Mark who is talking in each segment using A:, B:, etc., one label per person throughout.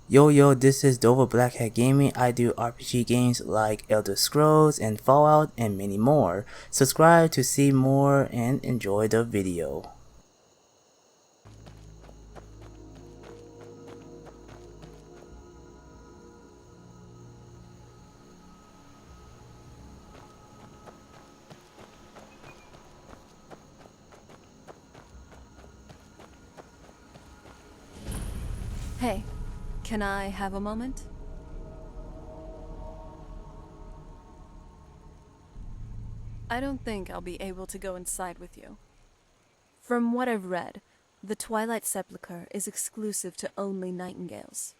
A: Yo, this is Dova Blackhat Gaming. I do RPG games like Elder Scrolls and Fallout and many more. Subscribe to see more and enjoy the video.
B: Hey, can I have a moment? I don't think I'll be able to go inside with you. From what I've read, the Twilight Sepulchre is exclusive to only Nightingales.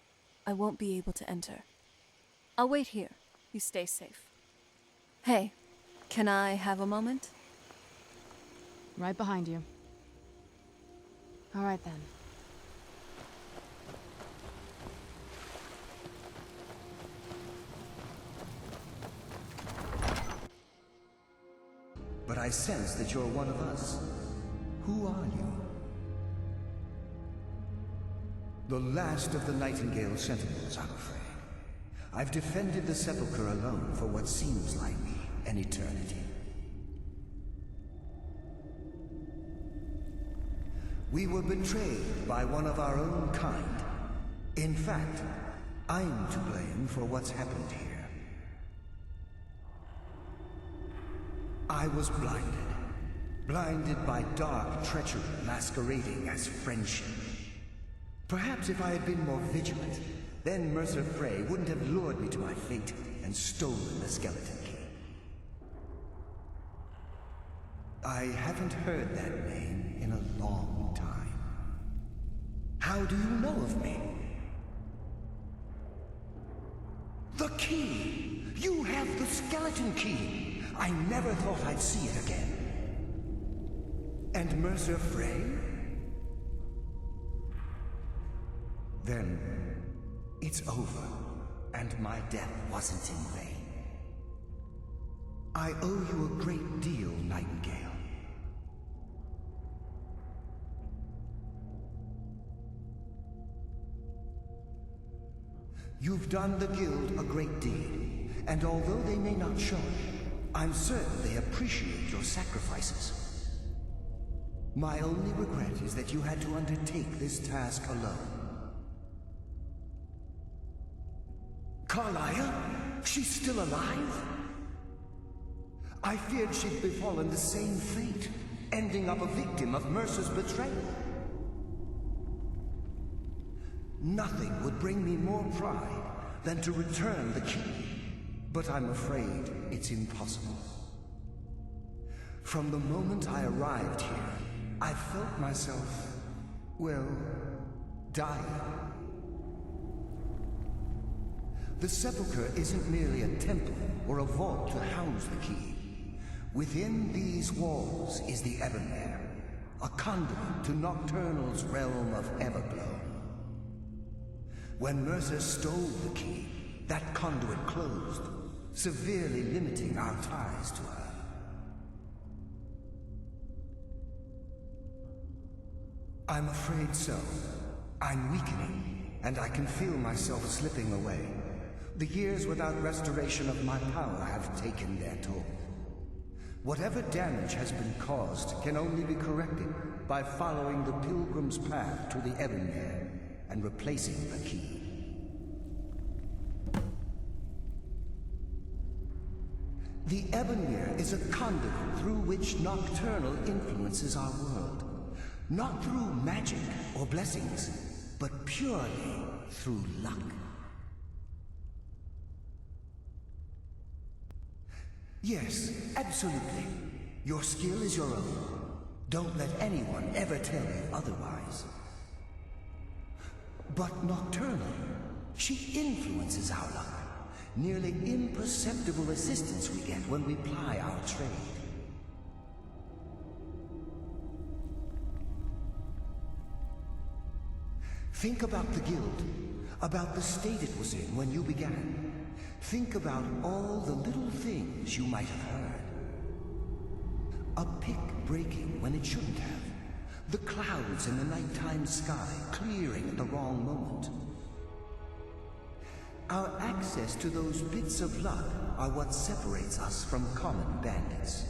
B: I won't be able to enter. I'll wait here. You stay safe. Hey, can I have a moment?
C: Right behind you. All right then.
D: But I sense that you're one of us. Who are you? The last of the Nightingale Sentinels, I'm afraid. I've defended the Sepulchre alone for what seems like an eternity. We were betrayed by one of our own kind. In fact, I'm to blame for what's happened here. I was blinded by dark treachery masquerading as friendship. Perhaps if I had been more vigilant, then Mercer Frey wouldn't have lured me to my fate and stolen the skeleton key. I haven't heard that name in a long time. How do you know of me? The key! You have the skeleton key! I never thought I'd see it again. And Mercer Frey? Then it's over, and my death wasn't in vain. I owe you a great deal, Nightingale. You've done the Guild a great deed, and although they may not show it, I'm certain they appreciate your sacrifices. My only regret is that you had to undertake this task alone. Carlia? She's still alive? I feared she'd befallen the same fate, ending up a victim of Mercer's betrayal. Nothing would bring me more pride than to return the key. But I'm afraid it's impossible. From the moment I arrived here, I felt myself, well, dying. The Sepulchre isn't merely a temple or a vault to house the key. Within these walls is the Ebonmere, a conduit to Nocturnal's realm of Everglow. When Mercer stole the key, that conduit closed, severely limiting our ties to her. I'm afraid so. I'm weakening, and I can feel myself slipping away. The years without restoration of my power have taken their toll. Whatever damage has been caused can only be corrected by following the Pilgrim's path to the Ebonmere and replacing the key. The Ebonmere is a conduit through which Nocturnal influences our world. Not through magic or blessings, but purely through luck. Yes, absolutely. Your skill is your own. Don't let anyone ever tell you otherwise. But Nocturnal, she influences our luck. Nearly imperceptible assistance we get when we ply our trade. Think about the Guild, about the state it was in when you began. Think about all the little things you might have heard. A pick breaking when it shouldn't have. The clouds in the nighttime sky clearing at the wrong moment. Our access to those bits of luck are what separates us from common bandits.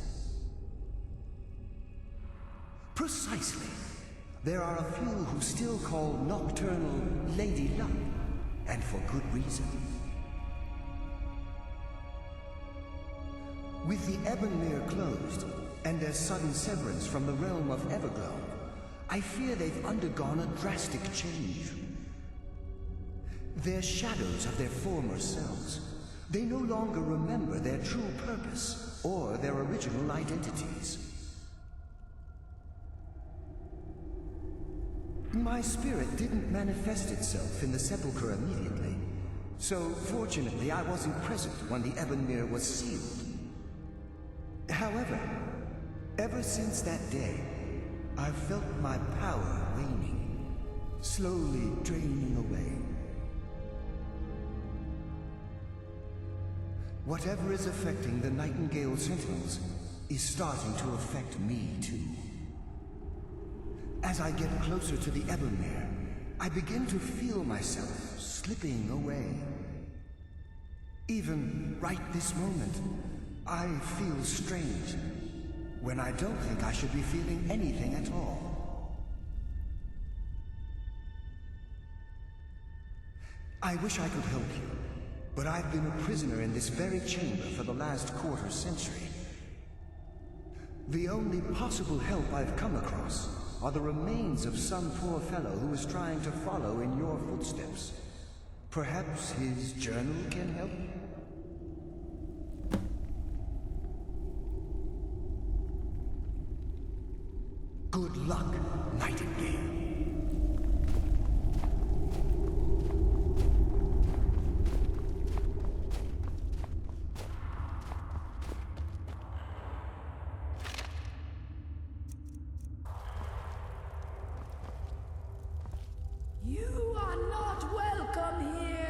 D: Precisely. There are a few who still call Nocturnal Lady Luck, and for good reason. With the Ebonmere closed, and their sudden severance from the realm of Everglow, I fear they've undergone a drastic change. They're shadows of their former selves. They no longer remember their true purpose or their original identities. My spirit didn't manifest itself in the sepulchre immediately, so fortunately I wasn't present when the Ebonmere was sealed. However, ever since that day, I've felt my power waning, slowly draining away. Whatever is affecting the Nightingale Sentinels is starting to affect me too. As I get closer to the Ebonmere, I begin to feel myself slipping away. Even right this moment, I feel strange, when I don't think I should be feeling anything at all. I wish I could help you, but I've been a prisoner in this very chamber for the last quarter century. The only possible help I've come across are the remains of some poor fellow who is trying to follow in your footsteps. Perhaps his journal can help? Good luck, Nightingale.
E: You are not welcome here!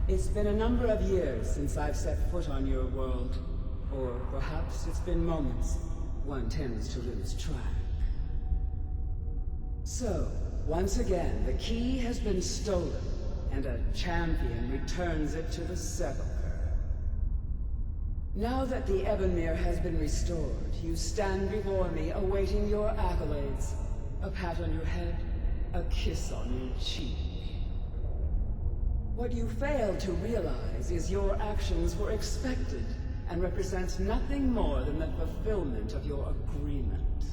E: It's been a number of years since I've set foot on your world. Or perhaps it's been moments. One tends to lose track. So, once again, the key has been stolen, and a champion returns it to the sepulchre. Now that the Ebonmere has been restored, you stand before me awaiting your accolades. A pat on your head, a kiss on your cheek. What you fail to realize is your actions were expected and represent nothing more than the fulfillment of your agreement.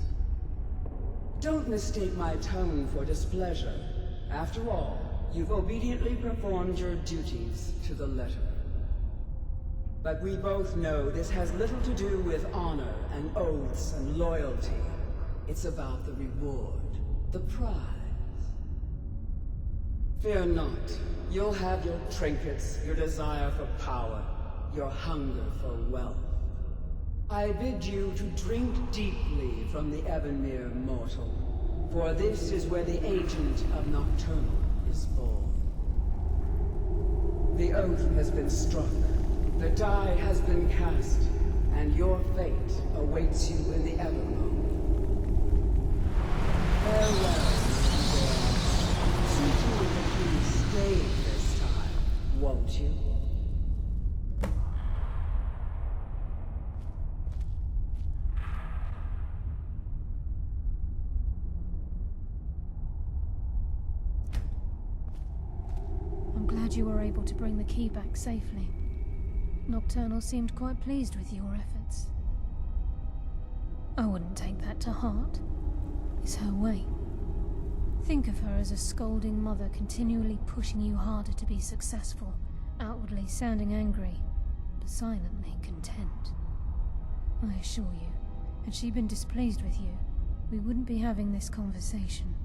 E: Don't mistake my tone for displeasure. After all, you've obediently performed your duties to the letter. But we both know this has little to do with honor and oaths and loyalty. It's about the reward, the prize. Fear not. You'll have your trinkets, your desire for power, your hunger for wealth. I bid you to drink deeply from the Ebonmere mortal, for this is where the agent of Nocturnal is born. The oath has been struck, the die has been cast, and your fate awaits you in the Everglow. Farewell, see to it that you stay this time, won't you?
C: I'm glad you were able to bring the key back safely. Nocturnal seemed quite pleased with your efforts. I wouldn't take that to heart. It's her way. Think of her as a scolding mother continually pushing you harder to be successful, outwardly sounding angry, but silently content. I assure you, had she been displeased with you, we wouldn't be having this conversation.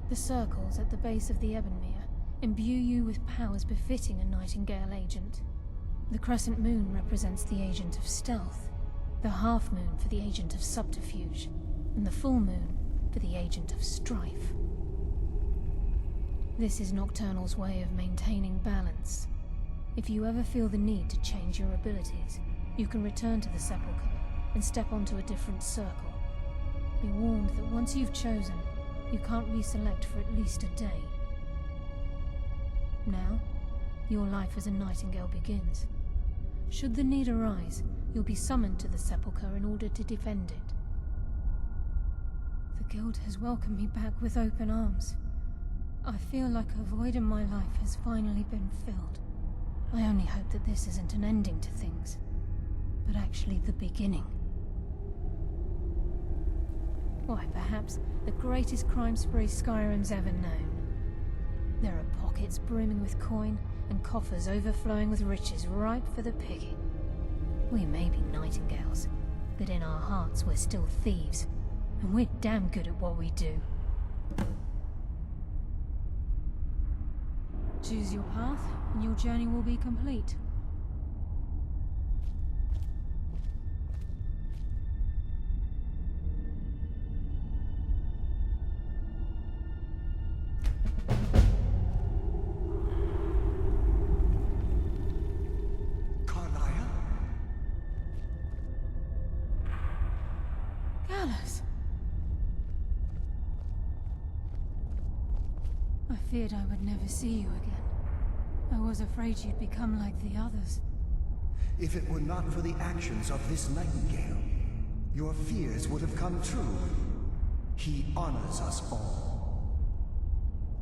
C: The circles at the base of the Ebonmere imbue you with powers befitting a Nightingale agent. The crescent moon represents the agent of stealth, the half moon for the agent of subterfuge, and the full moon for the agent of strife. This is Nocturnal's way of maintaining balance. If you ever feel the need to change your abilities, you can return to the Sepulchre and step onto a different circle. Be warned that once you've chosen, you can't reselect for at least a day. Now, your life as a Nightingale begins. Should the need arise, you'll be summoned to the Sepulchre in order to defend it. The Guild has welcomed me back with open arms. I feel like a void in my life has finally been filled. I only hope that this isn't an ending to things, but actually the beginning. Why, perhaps the greatest crime spree Skyrim's ever known. There are pockets brimming with coin and coffers overflowing with riches ripe for the picking. We may be nightingales, but in our hearts we're still thieves, and we're damn good at what we do. Choose your path, and your journey will be complete. I feared I would never see you again. I was afraid you'd become like the others.
D: If it were not for the actions of this nightingale, your fears would have come true. He honors us all.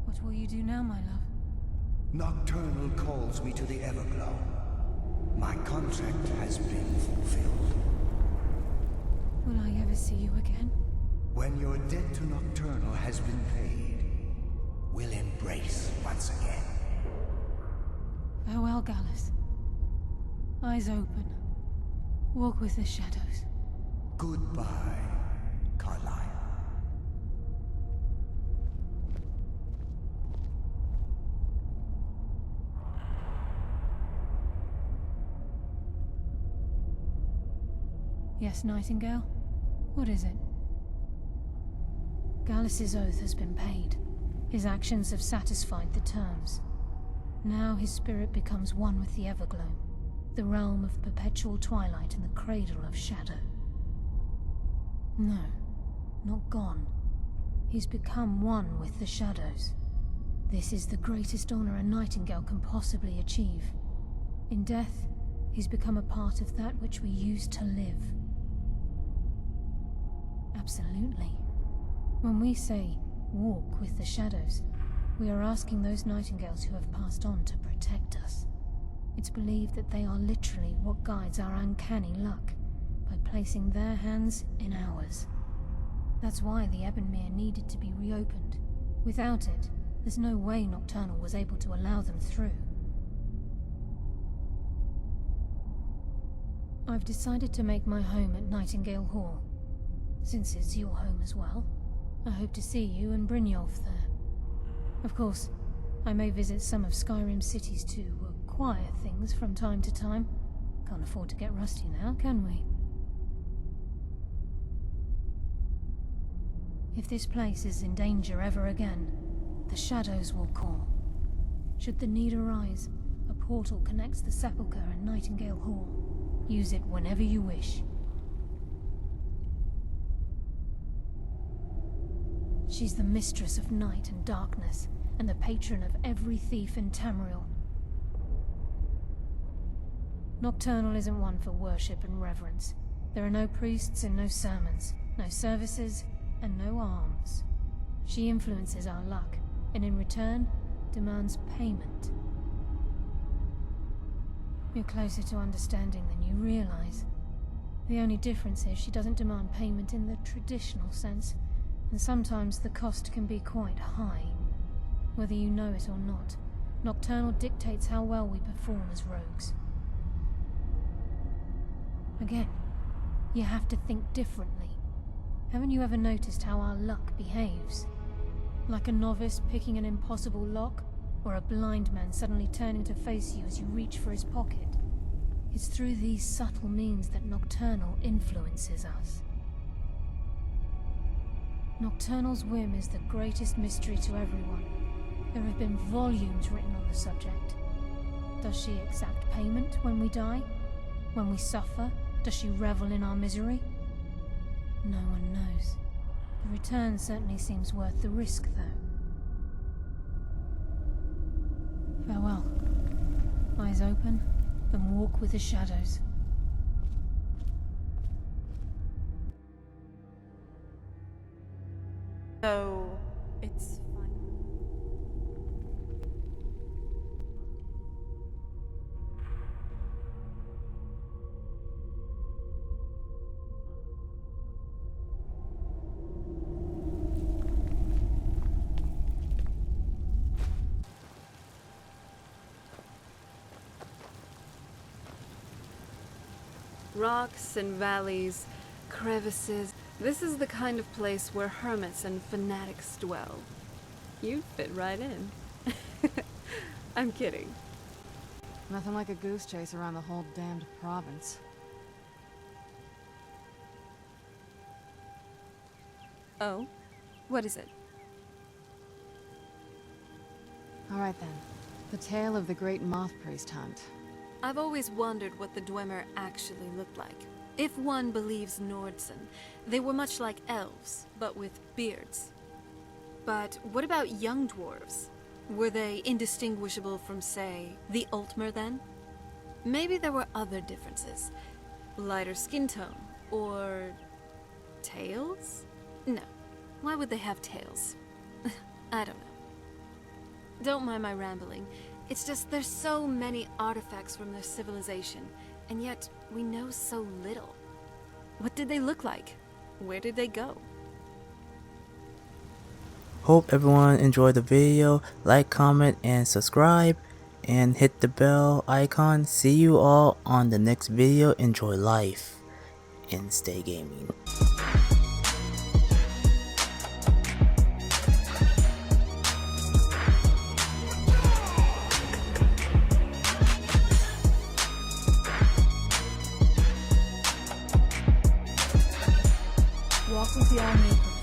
C: What will you do now, my love?
D: Nocturnal calls me to the Everglow. My contract has been fulfilled.
C: Will I ever see you again?
D: When your debt to Nocturnal has been paid, we'll embrace once again.
C: Farewell, Gallus. Eyes open. Walk with the shadows.
D: Goodbye, Carlyle.
C: Yes, Nightingale? What is it? Gallus's oath has been paid. His actions have satisfied the terms. Now his spirit becomes one with the Everglow, the realm of perpetual twilight and the cradle of shadow. No, not gone. He's become one with the shadows. This is the greatest honor a Nightingale can possibly achieve. In death, he's become a part of that which we used to live. Absolutely. When we say, walk with the shadows, we are asking those Nightingales who have passed on to protect us. It's believed that they are literally what guides our uncanny luck, by placing their hands in ours. That's why the Ebonmere needed to be reopened. Without it, there's no way Nocturnal was able to allow them through. I've decided to make my home at Nightingale Hall. Since it's your home as well, I hope to see you and Brynjolf there. Of course, I may visit some of Skyrim cities to acquire things from time to time. Can't afford to get rusty now, can we? If this place is in danger ever again, the shadows will call. Should the need arise, a portal connects the Sepulchre and Nightingale Hall. Use it whenever you wish. She's the mistress of night and darkness, and the patron of every thief in Tamriel. Nocturnal isn't one for worship and reverence. There are no priests and no sermons, no services, and no alms. She influences our luck, and in return, demands payment. You're closer to understanding than you realize. The only difference is she doesn't demand payment in the traditional sense, and sometimes the cost can be quite high. Whether you know it or not, Nocturnal dictates how well we perform as rogues. Again, you have to think differently. Haven't you ever noticed how our luck behaves? Like a novice picking an impossible lock, or a blind man suddenly turning to face you as you reach for his pocket. It's through these subtle means that Nocturnal influences us. Nocturnal's whim is the greatest mystery to everyone. There have been volumes written on the subject. Does she exact payment when we die? When we suffer, does she revel in our misery? No one knows. The return certainly seems worth the risk, though. Farewell. Eyes open, and walk with the shadows.
B: So, it's fine. Rocks and valleys, crevices. This is the kind of place where hermits and fanatics dwell. You'd fit right in. I'm kidding.
F: Nothing like a goose chase around the whole damned province.
B: Oh? What is it?
F: Alright then. The tale of the great moth priest hunt.
B: I've always wondered what the Dwemer actually looked like. If one believes Nordsen, they were much like elves, but with beards. But what about young dwarves? Were they indistinguishable from, say, the Altmer then? Maybe there were other differences. Lighter skin tone, or tails? No. Why would they have tails? I don't know. Don't mind my rambling. It's just there's so many artifacts from their civilization, and yet we know so little. What did they look like? Where did they go?
A: Hope everyone enjoyed the video. Like, comment, and subscribe. And hit the bell icon. See you all on the next video. Enjoy life and stay gaming.
C: Walk with the army.